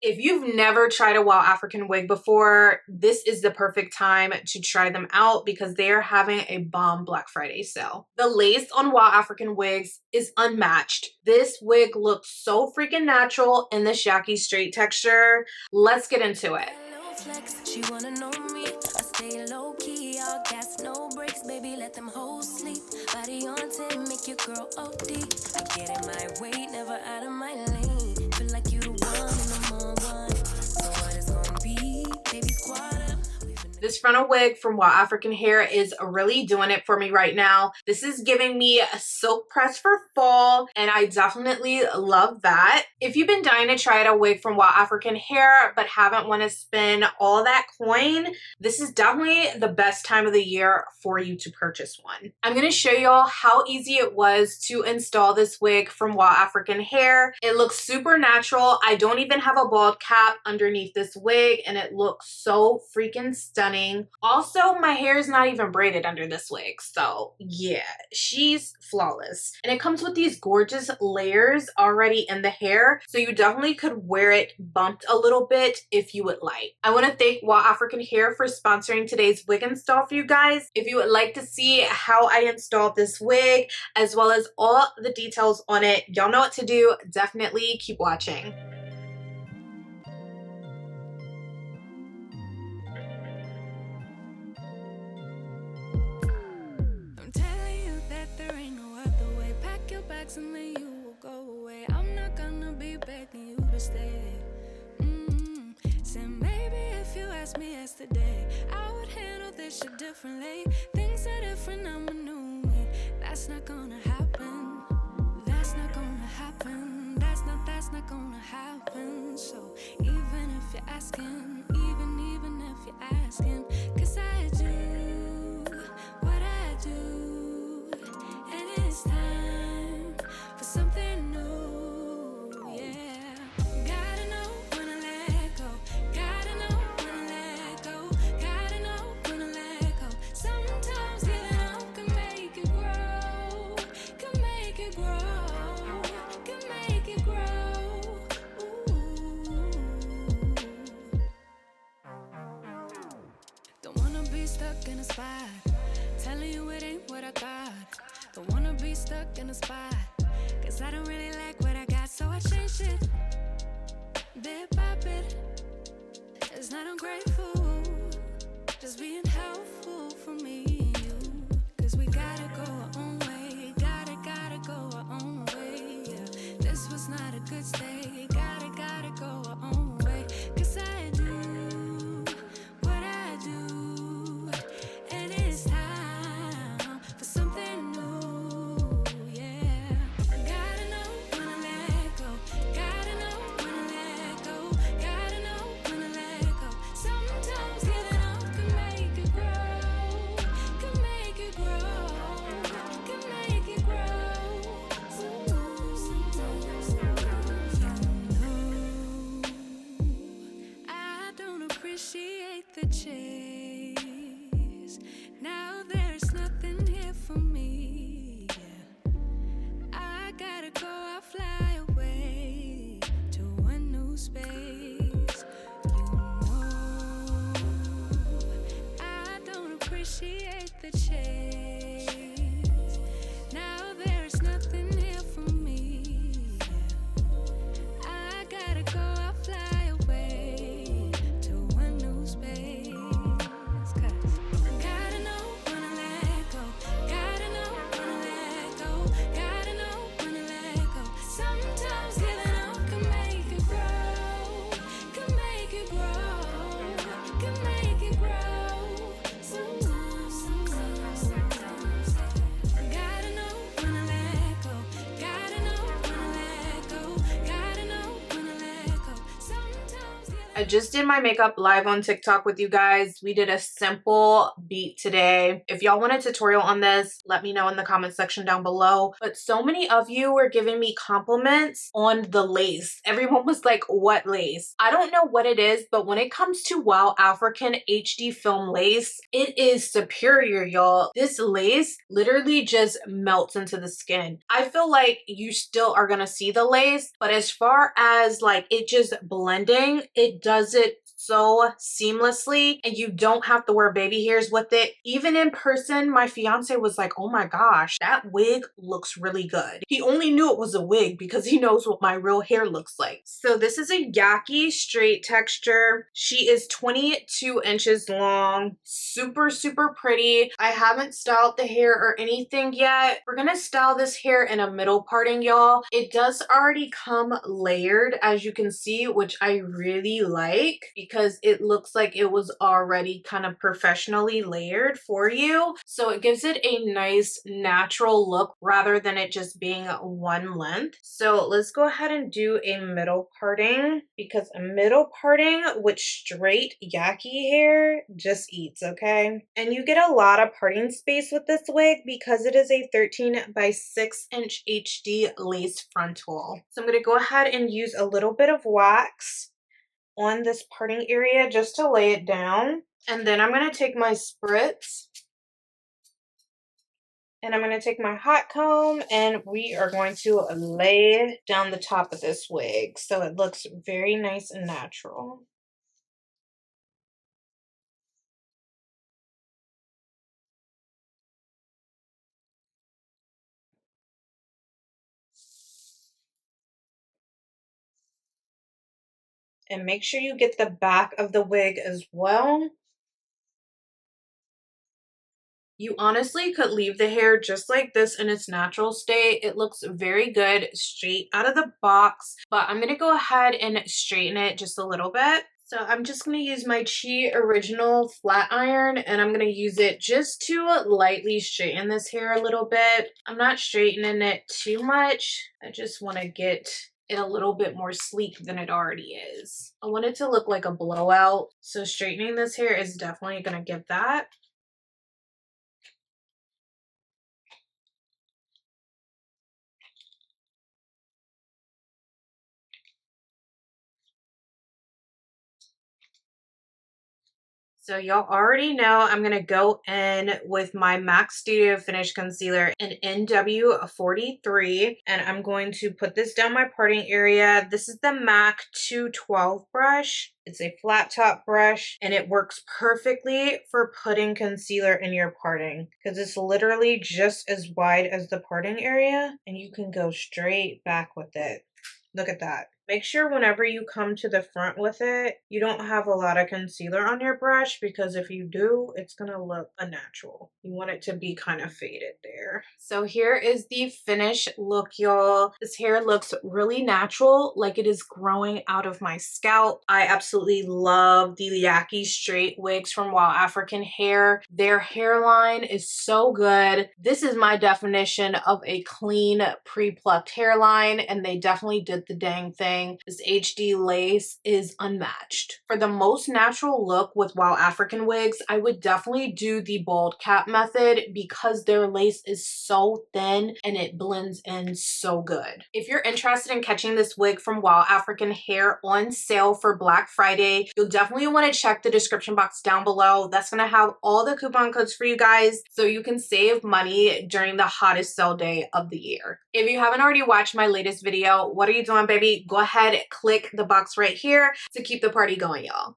If you've never tried a WOWAfrican wig before, this is the perfect time to try them out because they are having a bomb Black Friday sale. The lace on WOWAfrican wigs is unmatched. This wig looks so freaking natural in this Yaki straight texture. Let's get into it. She wanna know me. I stay low key, all gas, no brakes, baby. Let them hoes sleep. Body on 10, make your girl OD. I get in my way, never out of my lane. Feel like you the one and I'm on one. So what it's gonna be, baby, squad up. This frontal wig from WOWAfrican Hair is really doing it for me right now. This is giving me a silk press for fall, and I definitely love that. If you've been dying to try out a wig from WOWAfrican Hair but haven't want to spend all that coin, this is definitely the best time of the year for you to purchase one. I'm going to show y'all how easy it was to install this wig from WOWAfrican Hair. It looks super natural. I don't even have a bald cap underneath this wig, and it looks so freaking stunning. Also, my hair is not even braided under this wig, so yeah, she's flawless. And it comes with these gorgeous layers already in the hair, so you definitely could wear it bumped a little bit if you would like. I want to thank WOWAfrican Hair for sponsoring today's wig install for you guys. If you would like to see how I installed this wig as well as all the details on it, y'all know what to do. Definitely keep watching. And then you will go away. I'm not gonna be begging you to stay. Said maybe if you asked me yesterday, I would handle this shit differently. Things are different, I'm a new me. That's not gonna happen. That's not gonna happen. That's not gonna happen. So even if you're asking, even if you're asking, 'cause I do what I do, and it's time for something new, yeah. Gotta know when to let go. Gotta know when to let go. Gotta know when to let go. Sometimes giving up can make it grow. Can make it grow. Can make it grow. Ooh. Don't wanna be stuck in a spot, telling you it ain't what I thought. Don't wanna be stuck in a spot, 'cause I don't really like what I got, so I changed it bit by bit. It's not ungrateful, just being helpful for me and you. 'Cause we gotta go our own way, gotta go our own way, yeah. This was not a good stay, gotta go our own way. 'Cause I do what I do, and it's time for something new, yeah. Gotta know when to let go. Gotta know when to let go. Gotta know when to let go. Sometimes giving up can make it grow. Can make it grow. Can make it grow. You know, I don't appreciate the chase. Now there's nothing here for me, yeah. I gotta go, I fly away to a new space. You know, I don't appreciate the chase. Now there's nothing here for me, yeah. I gotta go, I fly away to a new space. I just did my makeup live on TikTok with you guys. We did a simple beat today. If y'all want a tutorial on this, let me know in the comment section down below. But so many of you were giving me compliments on the lace. Everyone was like, what lace? I don't know what it is, but when it comes to WOWAfrican HD film lace, it is superior, y'all. This lace literally just melts into the skin. I feel like you still are gonna see the lace, but as far as like it just blending, it does it so seamlessly, and you don't have to wear baby hairs with it. Even in person, my fiance was like, oh my gosh, that wig looks really good. He only knew it was a wig because he knows what my real hair looks like. So this is a Yaki straight texture. She is 22 inches long, super, super pretty. I haven't styled the hair or anything yet. We're gonna style this hair in a middle parting, y'all. It does already come layered, as you can see, which I really like because it looks like it was already kind of professionally layered for you. So it gives it a nice natural look rather than it just being one length. So let's go ahead and do a middle parting, because a middle parting with straight Yaki hair just eats, okay? And you get a lot of parting space with this wig because it is a 13 by 6 inch HD lace frontal. So I'm going to go ahead and use a little bit of wax on this parting area just to lay it down. And then I'm going to take my spritz and I'm going to take my hot comb and we are going to lay down the top of this wig so it looks very nice and natural. And make sure you get the back of the wig as well. You honestly could leave the hair just like this in its natural state. It looks very good straight out of the box, but I'm going to go ahead and straighten it just a little bit. So I'm just going to use my 𝐁𝐢𝐿 flat iron and I'm going to use it just to lightly straighten this hair a little bit. I'm not straightening it too much. I just want to get it a little bit more sleek than it already is. I want it to look like a blowout. So straightening this hair is definitely going to give that. So y'all already know I'm going to go in with my MAC Studio Finish Concealer in NW43. And I'm going to put this down my parting area. This is the MAC 212 brush. It's a flat top brush and it works perfectly for putting concealer in your parting because it's literally just as wide as the parting area and you can go straight back with it. Look at that. Make sure whenever you come to the front with it, you don't have a lot of concealer on your brush because if you do, it's going to look unnatural. You want it to be kind of faded there. So here is the finished look, y'all. This hair looks really natural, like it is growing out of my scalp. I absolutely love the Yaki straight wigs from WOWAfrican Hair. Their hairline is so good. This is my definition of a clean pre-plucked hairline, and they definitely did the dang thing. This HD lace is unmatched. For the most natural look with WOWAfrican wigs, I would definitely do the bald cap method because their lace is so thin and it blends in so good. If you're interested in catching this wig from WOWAfrican Hair on sale for Black Friday, you'll definitely want to check the description box down below. That's going to have all the coupon codes for you guys so you can save money during the hottest sale day of the year. If you haven't already watched my latest video, what are you doing, baby? Go ahead, click the box right here to keep the party going, y'all.